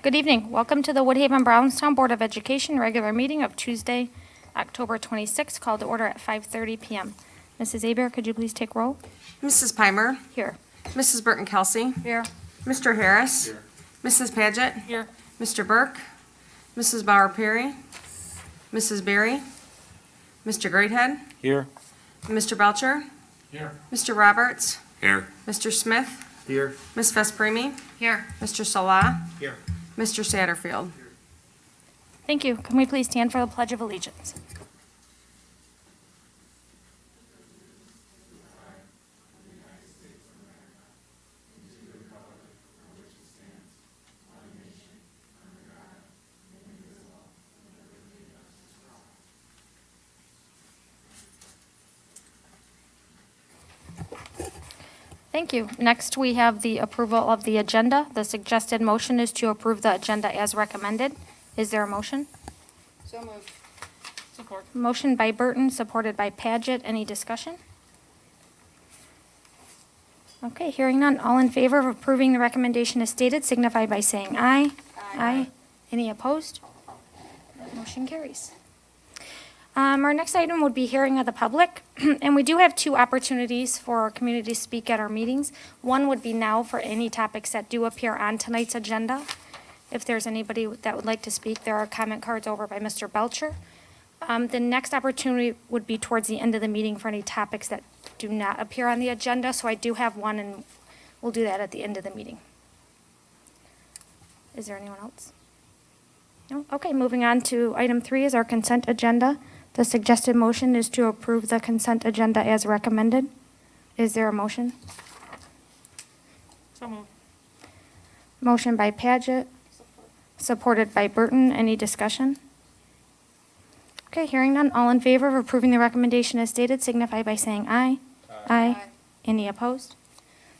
Good evening. Welcome to the Woodhaven-Brownstown Board of Education regular meeting of Tuesday, October 26th, called to order at 5:30 p.m. Mrs. Aber, could you please take roll? Mrs. Pimer. Here. Mrs. Burton-Kelsey. Here. Mr. Harris. Here. Mrs. Paget. Here. Mr. Burke. Mrs. Bauer-Perry. Mrs. Berry. Mr. Greathead. Here. Mr. Belcher. Here. Mr. Roberts. Here. Mr. Smith. Here. Ms. Vespremi. Here. Mr. Salah. Here. Mr. Satterfield. Thank you. Can we please stand for the Pledge of Allegiance? Thank you. Next, we have the approval of the agenda. The suggested motion is to approve the agenda as recommended. Is there a motion? So moved. Support. Motion by Burton, supported by Paget. Any discussion? Okay, hearing none. All in favor of approving the recommendation as stated signify by saying aye. Aye. Any opposed? That motion carries. Our next item would be hearing of the public, and we do have two opportunities for our community to speak at our meetings. One would be now for any topics that do appear on tonight's agenda. If there's anybody that would like to speak, there are comment cards over by Mr. Belcher. The next opportunity would be towards the end of the meeting for any topics that do not appear on the agenda, so I do have one, and we'll do that at the end of the meeting. Is there anyone else? No? Okay, moving on to item 3 is our consent agenda. The suggested motion is to approve the consent agenda as recommended. Is there a motion? So moved. Motion by Paget, supported by Burton. Any discussion? Okay, hearing none. All in favor of approving the recommendation as stated signify by saying aye. Aye. Any opposed?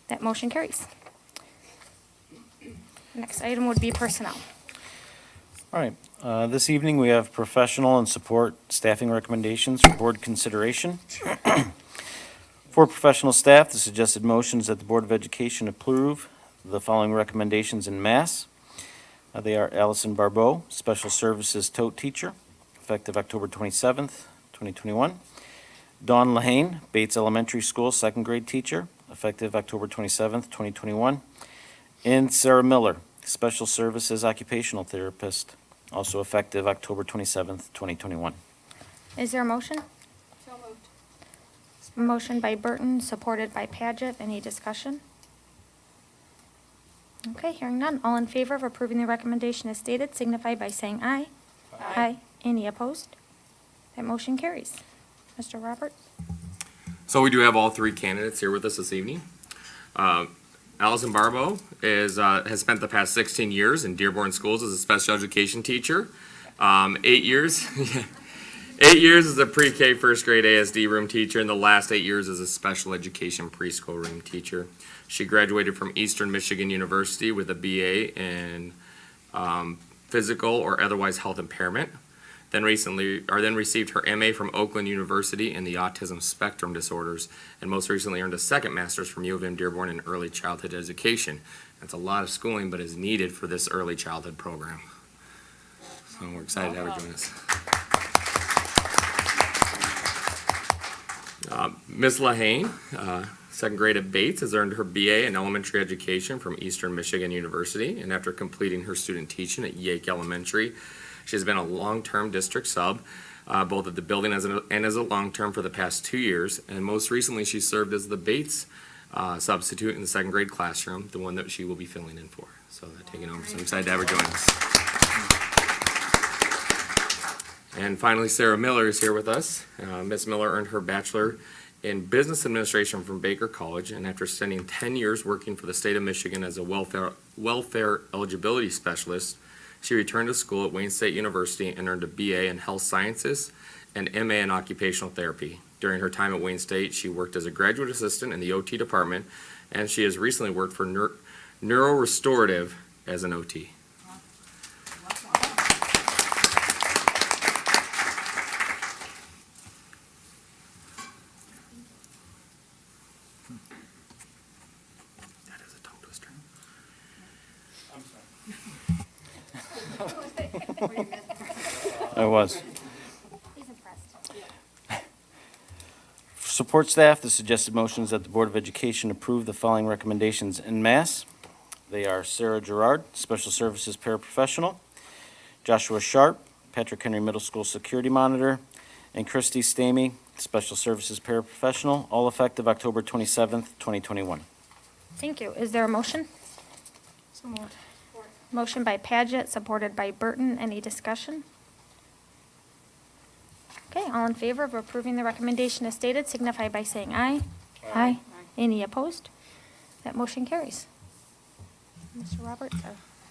That motion carries. Next item would be personnel. All right. This evening, we have professional and support staffing recommendations for board consideration. For professional staff, the suggested motion is that the Board of Education approve the following recommendations in mass. They are Allison Barbeau, Special Services Tote Teacher, effective October 27th, 2021. Dawn Lahane, Bates Elementary School Second Grade Teacher, effective October 27th, 2021. And Sarah Miller, Special Services Occupational Therapist, also effective October 27th, 2021. Is there a motion? So moved. Motion by Burton, supported by Paget. Any discussion? Okay, hearing none. All in favor of approving the recommendation as stated signify by saying aye. Aye. Any opposed? That motion carries. Mr. Roberts? So we do have all three candidates here with us this evening. Allison Barbeau has spent the past 16 years in Dearborn Schools as a special education teacher. 8 years, 8 years as a pre-K first grade ASD room teacher, and the last 8 years as a special education preschool room teacher. She graduated from Eastern Michigan University with a BA in physical or otherwise health impairment. Then received her MA from Oakland University in the autism spectrum disorders, and most recently earned a second master's from U of M Dearborn in early childhood education. That's a lot of schooling, but is needed for this early childhood program. So we're excited to have her join us. Ms. Lahane, second grade at Bates, has earned her BA in elementary education from Eastern Michigan University, and after completing her student teaching at Yake Elementary, she has been a long-term district sub, both at the building and as a long-term for the past 2 years. And most recently, she served as the Bates substitute in the second grade classroom, the one that she will be filling in for. So taking over. So I'm excited to have her join us. And finally, Sarah Miller is here with us. Ms. Miller earned her bachelor in business administration from Baker College, and after spending 10 years working for the state of Michigan as a welfare eligibility specialist, she returned to school at Wayne State University and earned a BA in Health Sciences and MA in Occupational Therapy. During her time at Wayne State, she worked as a graduate assistant in the OT department, and she has recently worked for Neurorestorative as an OT. That is a tongue twister. I'm sorry. I was. He's impressed. For support staff, the suggested motion is that the Board of Education approve the following recommendations en masse. They are Sarah Gerard, Special Services Paraprofessional, Joshua Sharp, Patrick Henry Middle School Security Monitor, and Christy Stamey, Special Services Paraprofessional, all effective October 27th, 2021. Thank you. Is there a motion? So moved. Motion by Paget, supported by Burton. Any discussion? Okay, all in favor of approving the recommendation as stated signify by saying aye. Aye. Any opposed? That motion carries. Mr. Roberts?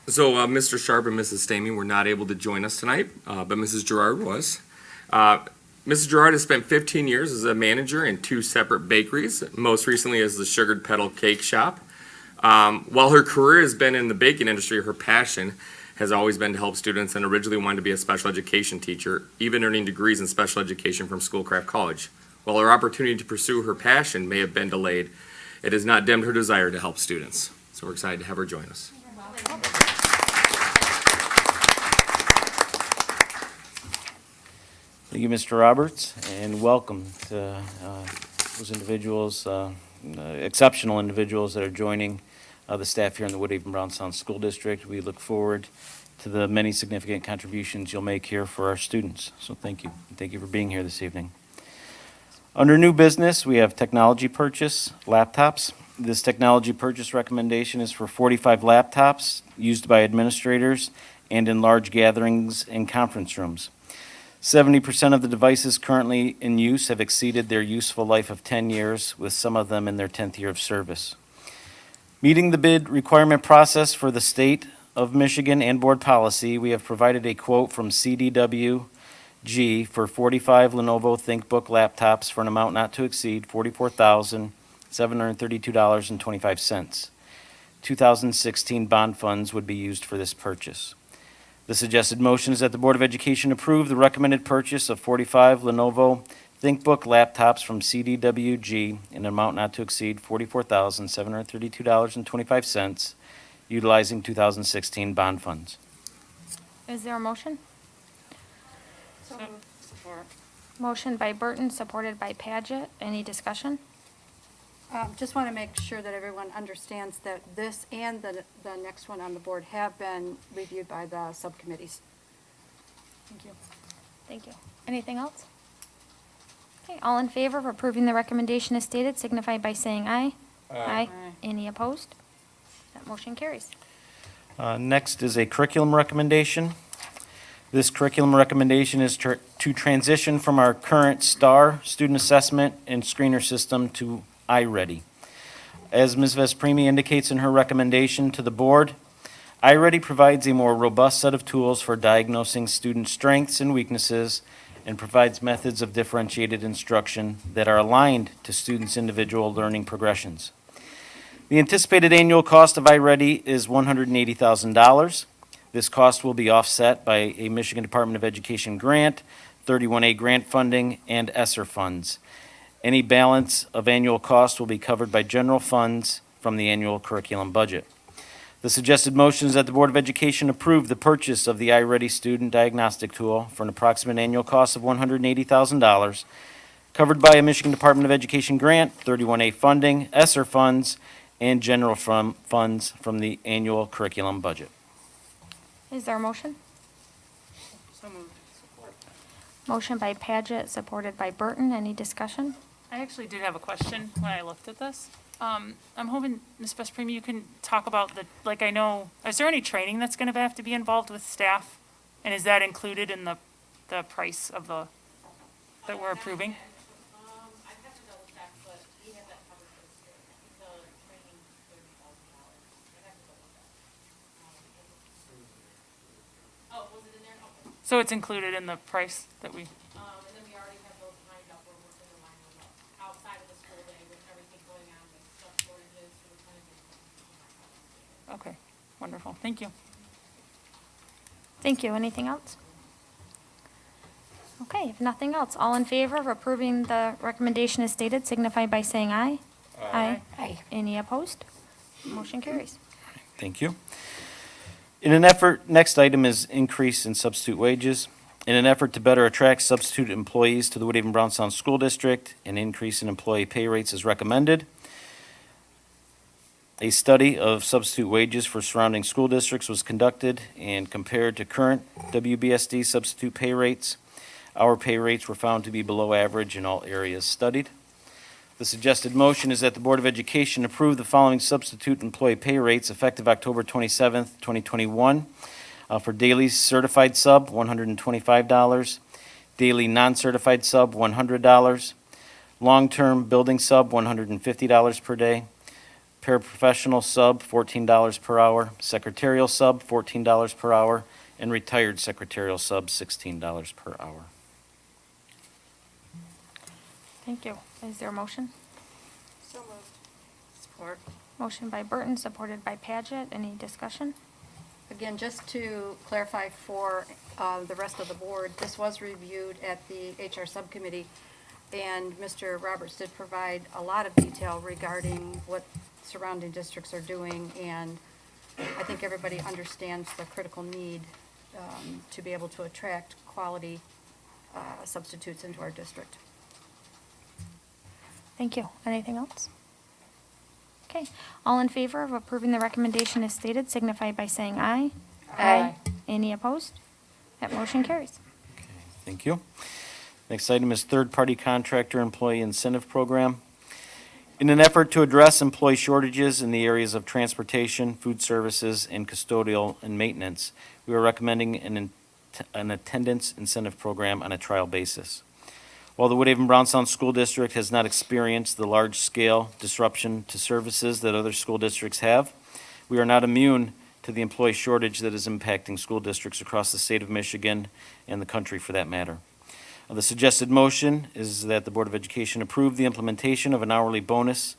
So Mr. Sharp and Mrs. Stamey were not able to join us tonight, but Mrs. Gerard was. Mrs. Gerard has spent 15 years as a manager in 2 separate bakeries, most recently as the Sugared Petal Cake Shop. While her career has been in the baking industry, her passion has always been to help students and originally wanted to be a special education teacher, even earning degrees in special education from Schoolcraft College. While her opportunity to pursue her passion may have been delayed, it has not dimmed her desire to help students. So we're excited to have her join us. Thank you, Mr. Roberts, and welcome to those individuals, exceptional individuals that are joining the staff here in the Woodhaven-Brownstown School District. We look forward to the many significant contributions you'll make here for our students. So thank you. Thank you for being here this evening. Under new business, we have technology purchase, laptops. This technology purchase recommendation is for 45 laptops used by administrators and in large gatherings and conference rooms. 70% of the devices currently in use have exceeded their useful life of 10 years, with some of them in their 10th year of service. Meeting the bid requirement process for the state of Michigan and board policy, we have provided a quote from CDWG for 45 Lenovo ThinkBook laptops for an amount not to exceed $44,732.25. 2016 bond funds would be used for this purchase. The suggested motion is that the Board of Education approve the recommended purchase of 45 Lenovo ThinkBook laptops from CDWG in an amount not to exceed $44,732.25, utilizing 2016 bond funds. Is there a motion? So moved. Support. Motion by Burton, supported by Paget. Any discussion? Just want to make sure that everyone understands that this and the next one on the board have been reviewed by the subcommittees. Thank you. Thank you. Anything else? Okay, all in favor of approving the recommendation as stated signify by saying aye. Aye. Any opposed? That motion carries. Next is a curriculum recommendation. This curriculum recommendation is to transition from our current STAR student assessment and screener system to iReady. As Ms. Vespremi indicates in her recommendation to the board, iReady provides a more robust set of tools for diagnosing student strengths and weaknesses and provides methods of differentiated instruction that are aligned to students' individual learning progressions. The anticipated annual cost of iReady is $180,000. This cost will be offset by a Michigan Department of Education grant, 31A grant funding, and ESSER funds. Any balance of annual cost will be covered by general funds from the annual curriculum budget. The suggested motion is that the Board of Education approve the purchase of the iReady student diagnostic tool for an approximate annual cost of $180,000, covered by a Michigan Department of Education grant, 31A funding, ESSER funds, and general funds from the annual curriculum budget. Is there a motion? So moved. Support. Motion by Paget, supported by Burton. Any discussion? I actually did have a question when I looked at this. I'm hoping, Ms. Vespremi, you can talk about I know, is there any training that's going to have to be involved with staff? And is that included in the price of that we're approving? I'd have to double check, but we have that covered for the state. I think the training is $30,000. I'd have to double check. Oh, was it in there? Okay. So it's included in the price that we, And then we already have those lined up, we're working to line those up outside of the school day with everything going on with stuff shortages, superintendent. okay, wonderful, thank you. Thank you. Anything else? Okay, if nothing else, all in favor of approving the recommendation as stated signify by saying aye. Aye. Aye. Any opposed? Motion carries. Thank you. Next item is increase in substitute wages. In an effort to better attract substitute employees to the Woodhaven-Brownstown School District, an increase in employee pay rates is recommended. A study of substitute wages for surrounding school districts was conducted and compared to current WBSD substitute pay rates. Our pay rates were found to be below average in all areas studied. The suggested motion is that the Board of Education approve the following substitute employee pay rates effective October 27th, 2021. For daily certified sub, $125. Daily non-certified sub, $100. Long-term building sub, $150 per day. Paraprofessional sub, $14 per hour. Secretarial sub, $14 per hour. And retired secretarial sub, $16 per hour. Thank you. Is there a motion? So moved. Support. Motion by Burton, supported by Paget. Any discussion? Again, just to clarify for the rest of the board, this was reviewed at the HR subcommittee, and Mr. Roberts did provide a lot of detail regarding what surrounding districts are doing, and I think everybody understands the critical need to be able to attract quality substitutes into our district. Thank you. Anything else? Okay. All in favor of approving the recommendation as stated signify by saying aye. Aye. Any opposed? That motion carries. Thank you. Next item is third-party contractor employee incentive program. In an effort to address employee shortages in the areas of transportation, food services, and custodial and maintenance, we are recommending an attendance incentive program on a trial basis. While the Woodhaven-Brownstown School District has not experienced the large-scale disruption to services that other school districts have, we are not immune to the employee shortage that is impacting school districts across the state of Michigan and the country for that matter. The suggested motion is that the Board of Education approve the implementation of an hourly bonus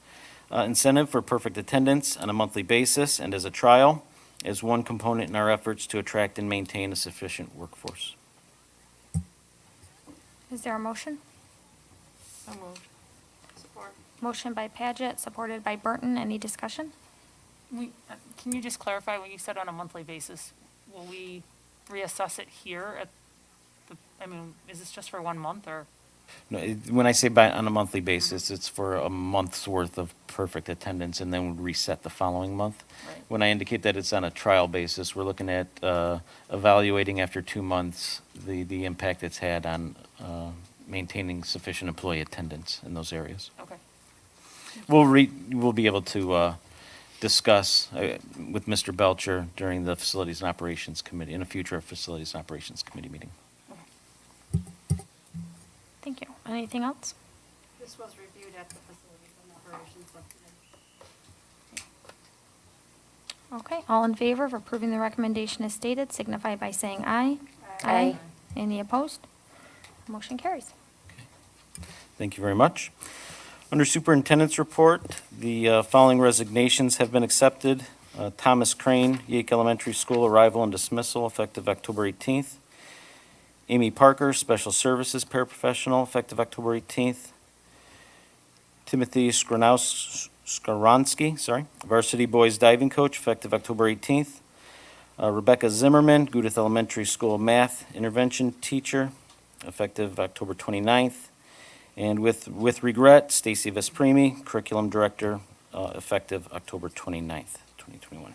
incentive for perfect attendance on a monthly basis and as a trial as one component in our efforts to attract and maintain a sufficient workforce. Is there a motion? So moved. Support. Motion by Paget, supported by Burton. Any discussion? Can you just clarify what you said on a monthly basis? Will we reassess it here at is this just for 1 month or? No, when I say on a monthly basis, it's for a month's worth of perfect attendance and then we reset the following month. Right. When I indicate that it's on a trial basis, we're looking at evaluating after 2 months the impact it's had on maintaining sufficient employee attendance in those areas. Okay. We'll be able to discuss with Mr. Belcher during the Facilities and Operations Committee, in a future Facilities and Operations Committee meeting. Thank you. Anything else? This was reviewed at the Facilities and Operations subcommittee. Okay. All in favor of approving the recommendation as stated signify by saying aye. Aye. Any opposed? Motion carries. Thank you very much. Under Superintendent's report, the following resignations have been accepted. Thomas Crane, Yake Elementary School, arrival and dismissal effective October 18th. Amy Parker, Special Services Paraprofessional, effective October 18th. Timothy Skowronski, Varsity Boys Diving Coach, effective October 18th. Rebecca Zimmerman, Gudith Elementary School Math Intervention Teacher, effective October 29th. And with regret, Stacy Vespremi, Curriculum Director, effective October 29th, 2021.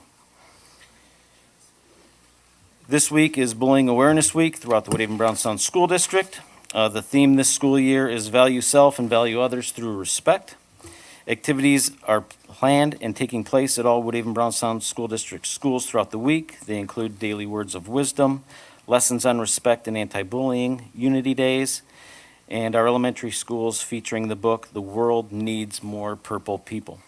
This week is Bullying Awareness Week throughout the Woodhaven-Brownstown School District. The theme this school year is Value Self and Value Others Through Respect. Activities are planned and taking place at all Woodhaven-Brownstown School District schools throughout the week. They include daily words of wisdom, lessons on respect and anti-bullying, unity days, and our elementary schools featuring the book, The World Needs More Purple People.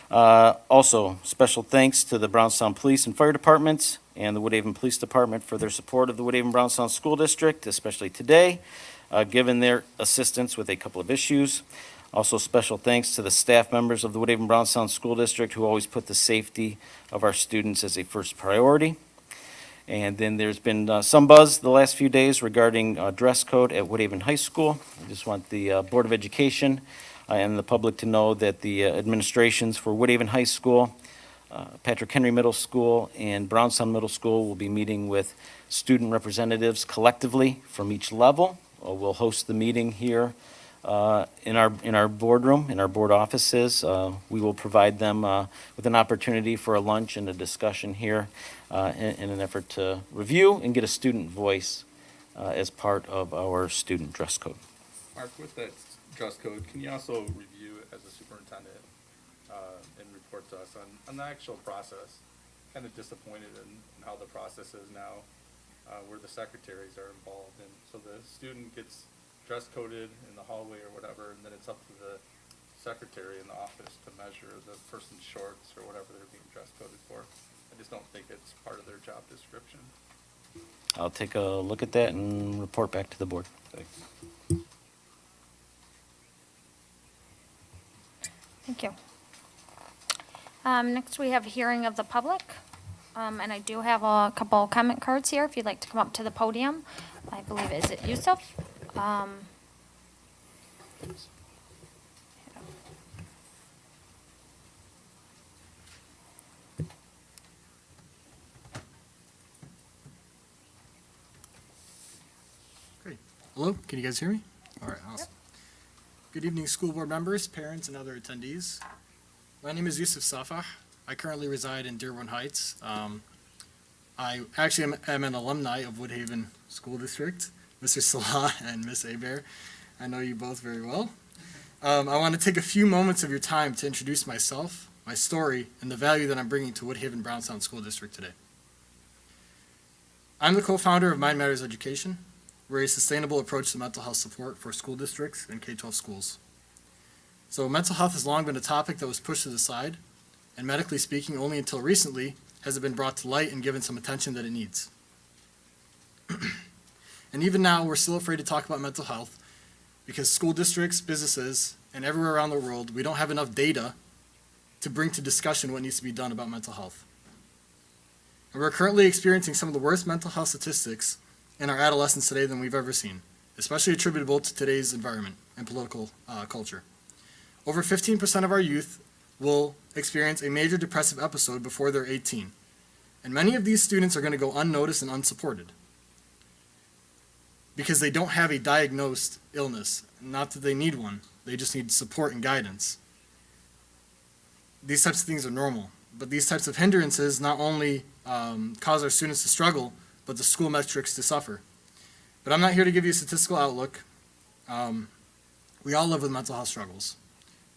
Also, special thanks to the Brownstown Police and Fire Departments and the Woodhaven Police Department for their support of the Woodhaven-Brownstown School District, especially today, given their assistance with a couple of issues. Also, special thanks to the staff members of the Woodhaven-Brownstown School District who always put the safety of our students as a first priority. And then there's been some buzz the last few days regarding dress code at Woodhaven High School. I just want the Board of Education and the public to know that the administrations for Woodhaven High School Patrick Henry Middle School and Brownstown Middle School will be meeting with student representatives collectively from each level. We'll host the meeting here in our boardroom, in our board offices. We will provide them with an opportunity for a lunch and a discussion here in an effort to review and get a student voice as part of our student dress code. Mark, with that dress code, can you also review as a superintendent and report to us on the actual process? Kind of disappointed in how the process is now, where the secretaries are involved. And so the student gets dress coded in the hallway or whatever, and then it's up to the secretary in the office to measure the person's shorts or whatever they're being dress coded for. I just don't think it's part of their job description. I'll take a look at that and report back to the board. Thanks. Thank you. Next, we have hearing of the public. And I do have a couple comment cards here if you'd like to come up to the podium. I believe, is it Yusuf? Great. Hello, can you guys hear me? All right, awesome. Good evening, school board members, parents, and other attendees. My name is Yusuf Safah. I currently reside in Dearborn Heights. I actually am an alumni of Woodhaven School District, Mr. Salah and Miss Abear. I know you both very well. I want to take a few moments of your time to introduce myself, my story, and the value that I'm bringing to Woodhaven-Brownstown School District today. I'm the co-founder of Mind Matters Education. We're a sustainable approach to mental health support for school districts and K-12 schools. So mental health has long been a topic that was pushed to the side, and medically speaking, only until recently has it been brought to light and given some attention that it needs. And even now, we're still afraid to talk about mental health because school districts, businesses, and everywhere around the world, we don't have enough data to bring to discussion what needs to be done about mental health. And we're currently experiencing some of the worst mental health statistics in our adolescents today than we've ever seen, especially attributable to today's environment and political culture. Over 15% of our youth will experience a major depressive episode before they're 18. And many of these students are going to go unnoticed and unsupported because they don't have a diagnosed illness. Not that they need one, they just need support and guidance. These types of things are normal, but these types of hindrances not only cause our students to struggle, but the school metrics to suffer. But I'm not here to give you a statistical outlook. We all live with mental health struggles.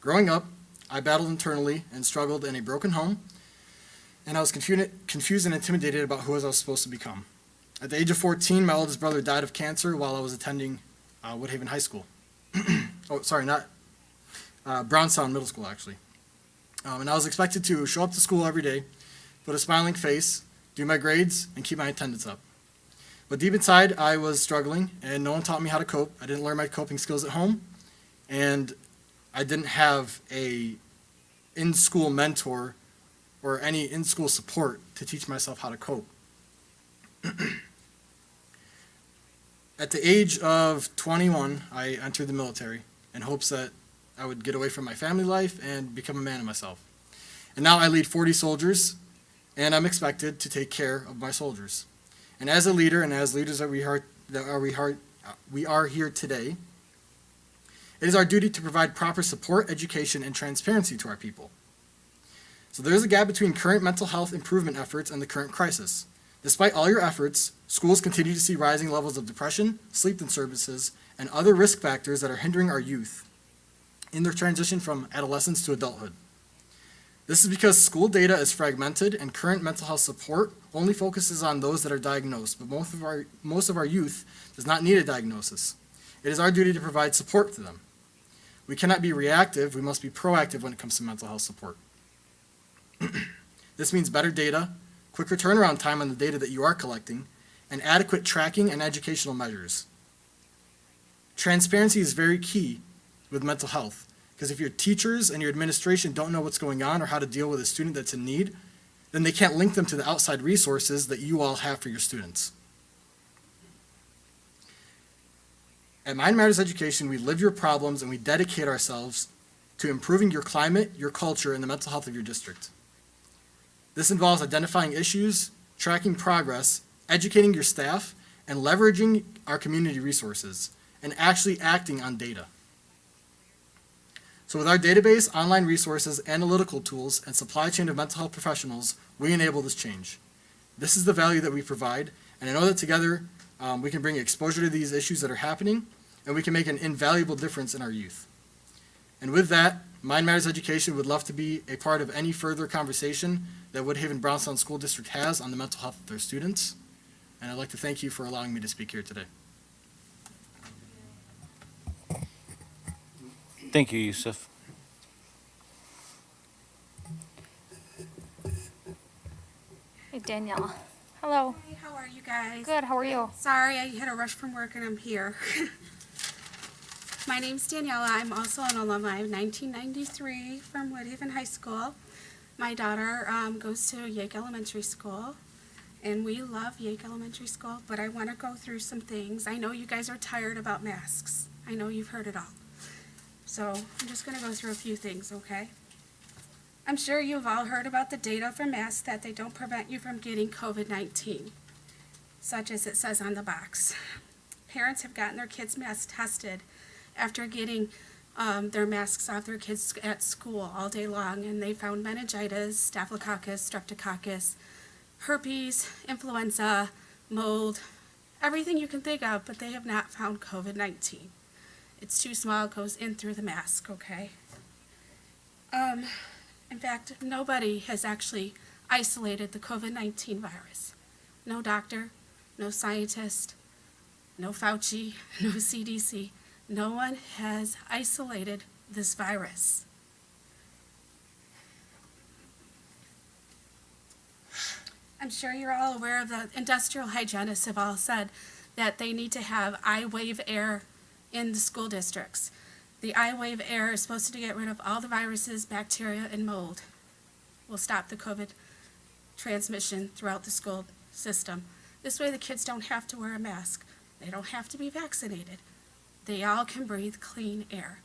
Growing up, I battled internally and struggled in a broken home, and I was confused and intimidated about who I was supposed to become. At the age of 14, my oldest brother died of cancer while I was attending Woodhaven High School. Brownstown Middle School, actually. And I was expected to show up to school every day, put a smiling face, do my grades, and keep my attendance up. But deep inside, I was struggling, and no one taught me how to cope. I didn't learn my coping skills at home, and I didn't have a in-school mentor or any in-school support to teach myself how to cope. At the age of 21, I entered the military in hopes that I would get away from my family life and become a man of myself. And now I lead 40 soldiers, and I'm expected to take care of my soldiers. And as a leader, and as leaders that we are here today, it is our duty to provide proper support, education, and transparency to our people. So there is a gap between current mental health improvement efforts and the current crisis. Despite all your efforts, schools continue to see rising levels of depression, sleep disturbances, and other risk factors that are hindering our youth in their transition from adolescence to adulthood. This is because school data is fragmented and current mental health support only focuses on those that are diagnosed, but most of our youth does not need a diagnosis. It is our duty to provide support to them. We cannot be reactive, we must be proactive when it comes to mental health support. This means better data, quicker turnaround time on the data that you are collecting, and adequate tracking and educational measures. Transparency is very key with mental health, because if your teachers and your administration don't know what's going on or how to deal with a student that's in need, then they can't link them to the outside resources that you all have for your students. At Mind Matters Education, we live your problems and we dedicate ourselves to improving your climate, your culture, and the mental health of your district. This involves identifying issues, tracking progress, educating your staff, and leveraging our community resources, and actually acting on data. So with our database, online resources, analytical tools, and supply chain of mental health professionals, we enable this change. This is the value that we provide, and I know that together we can bring exposure to these issues that are happening, and we can make an invaluable difference in our youth. And with that, Mind Matters Education would love to be a part of any further conversation that Woodhaven-Brownstown School District has on the mental health of their students. And I'd like to thank you for allowing me to speak here today. Thank you, Yusuf. Hey, Daniela. Hello. Hey, how are you guys? Good, how are you? Sorry, I had a rush from work and I'm here. My name's Daniela. I'm also an alumni of 1993 from Woodhaven High School. My daughter goes to Yake Elementary School, and we love Yake Elementary School, but I want to go through some things. I know you guys are tired about masks. I know you've heard it all. So I'm just going to go through a few things, okay? I'm sure you've all heard about the data for masks that they don't prevent you from getting COVID-19, such as it says on the box. Parents have gotten their kids' masks tested after getting their masks off their kids at school all day long, and they found meningitis, staphylococcus, streptococcus, herpes, influenza, mold, everything you can think of, but they have not found COVID-19. It's too small, it goes in through the mask, okay? In fact, nobody has actually isolated the COVID-19 virus. No doctor, no scientist, no Fauci, no CDC. No one has isolated this virus. I'm sure you're all aware of the industrial hygienists have all said that they need to have I-wave air in the school districts. The I-wave air is supposed to get rid of all the viruses, bacteria, and mold. Will stop the COVID transmission throughout the school system. This way the kids don't have to wear a mask. They don't have to be vaccinated. They all can breathe clean air.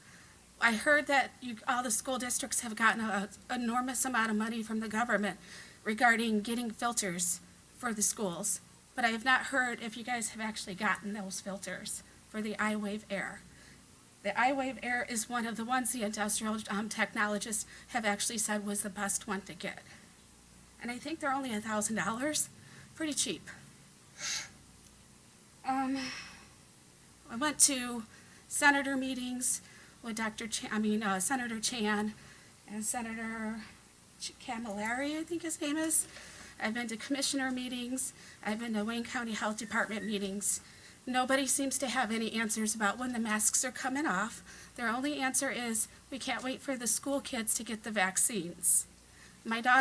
I heard that all the school districts have gotten an enormous amount of money from the government regarding getting filters for the schools, but I have not heard if you guys have actually gotten those filters for the I-wave air. The I-wave air is one of the ones the industrial technologists have actually said was the best one to get. And I think they're only $1,000, pretty cheap. I went to senator meetings with Senator Chan and Senator Camilleri, I think his name is. I've been to commissioner meetings. I've been to Wayne County Health Department meetings. Nobody seems to have any answers about when the masks are coming off. Their only answer is, we can't wait for the school kids to get the vaccines. My daughter